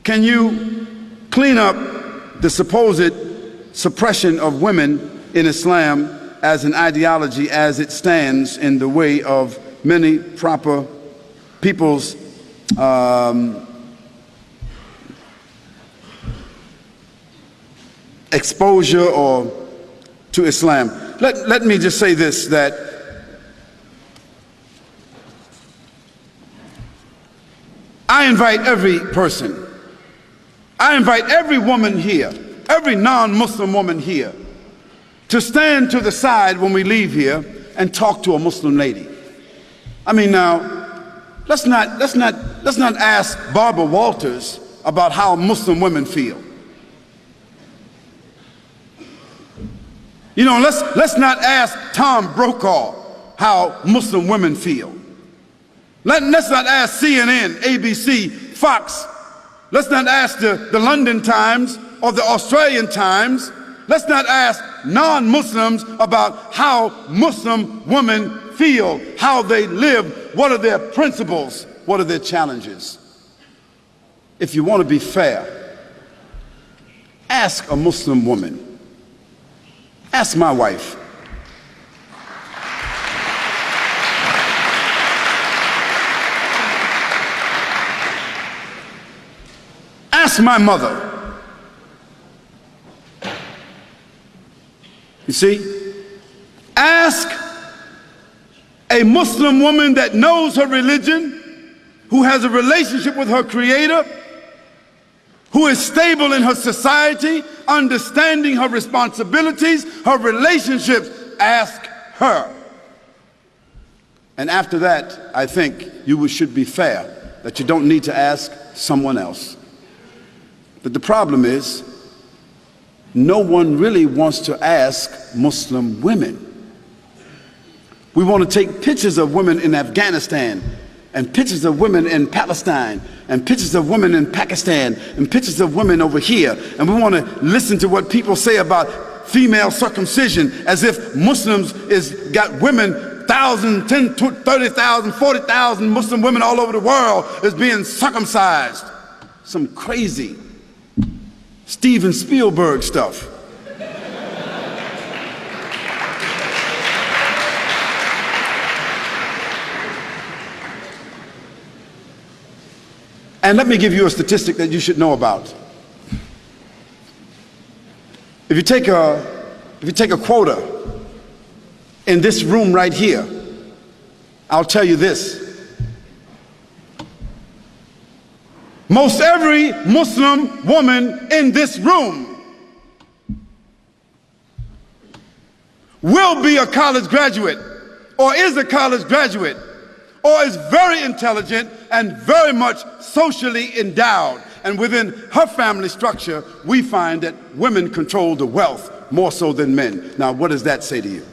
Can you clean up the supposed suppression of women in Islam as an ideology as it stands in the way of many proper people's exposure or to Islam? Let me just say this, that I invite every person, I invite every woman here, every non-Muslim woman here, to stand to the side when we leave here and talk to a Muslim lady. I mean, now, let's not ask Barbara Walters about how Muslim women feel. You know, let's not ask Tom Brokaw how Muslim women feel. Let's not ask CNN, ABC, Fox. Let's not ask the London Times or the Australian Times. Let's not ask non-Muslims about how Muslim women feel, how they live, what are their principles, what are their challenges. If you want to be fair, ask a Muslim woman. Ask my wife. Ask my mother. You see? Ask a Muslim woman that knows her religion, who has a relationship with her Creator, who is stable in her society, understanding her responsibilities, her relationships. Ask her. And after that, I think you should be fair, that you don't need to ask someone else. But the problem is, no one really wants to ask Muslim women. We want to take pictures of women in Afghanistan, and pictures of women in Palestine, and pictures of women in Pakistan, and pictures of women over here, and we want to listen to what people say about female circumcision, as if Muslims got women, 1,000, 10, 30,000, 40,000 Muslim women all over the world is being circumcised. Some crazy Steven Spielberg stuff. And let me give you a statistic that you should know about. If you take a quota in this room right here, I'll tell you this. Most every Muslim woman in this room will be a college graduate, or is a college graduate, or is very intelligent and very much socially endowed. And within her family structure, we find that women control the wealth more so than men. Now, what does that say to you?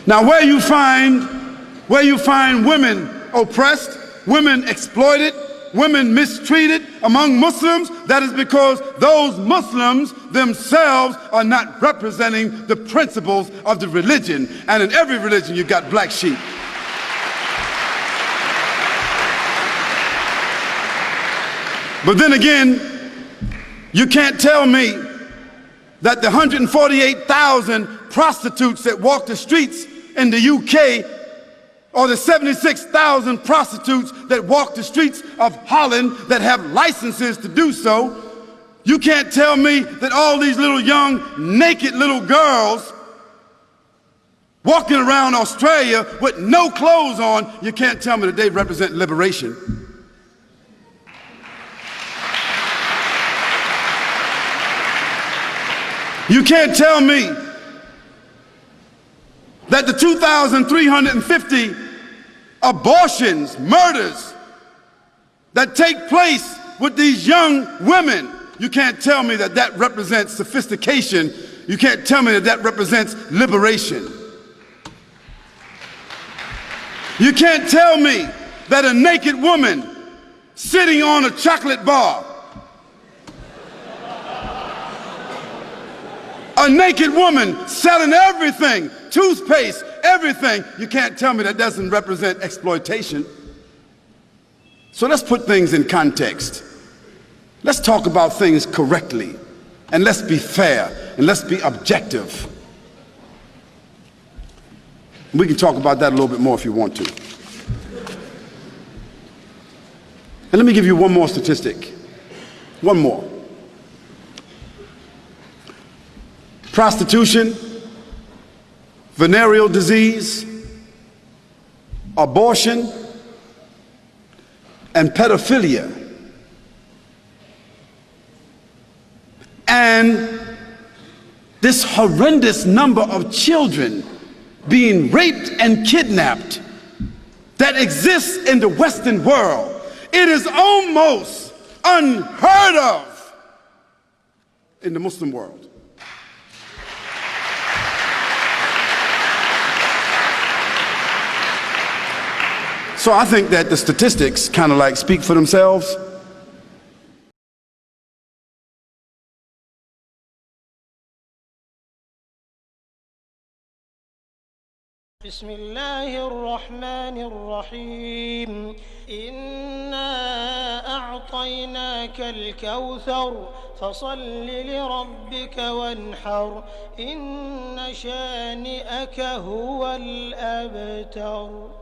Now, where you find women oppressed, women exploited, women mistreated among Muslims, that is because those Muslims themselves are not representing the principles of the religion. And in every religion, you've got black sheep. But then again, you can't tell me that the 148,000 prostitutes that walk the streets in the UK, or the 76,000 prostitutes that walk the streets of Holland that have licenses to do so, you can't tell me that all these little young naked little girls walking around Australia with no clothes on, you can't tell me that they represent liberation. You can't tell me that the 2,350 abortions, murders that take place with these young women, you can't tell me that that represents sophistication. You can't tell me that that represents liberation. You can't tell me that a naked woman sitting on a chocolate bar, A naked woman selling everything, toothpaste, everything. You can't tell me that doesn't represent exploitation. So let's put things in context. Let's talk about things correctly, and let's be fair, and let's be objective. We can talk about that a little bit more if you want to. And let me give you one more statistic. One more. Prostitution, venereal disease, abortion, and pedophilia. And this horrendous number of children being raped and kidnapped that exists in the Western world. It is almost unheard of in the Muslim world. So I think that the statistics kind of like speak for themselves. بسم الله الرحمن الرحيم إنا أعطيناك الكوثر فصل لربك وانحر إن شانئك هو الأبتر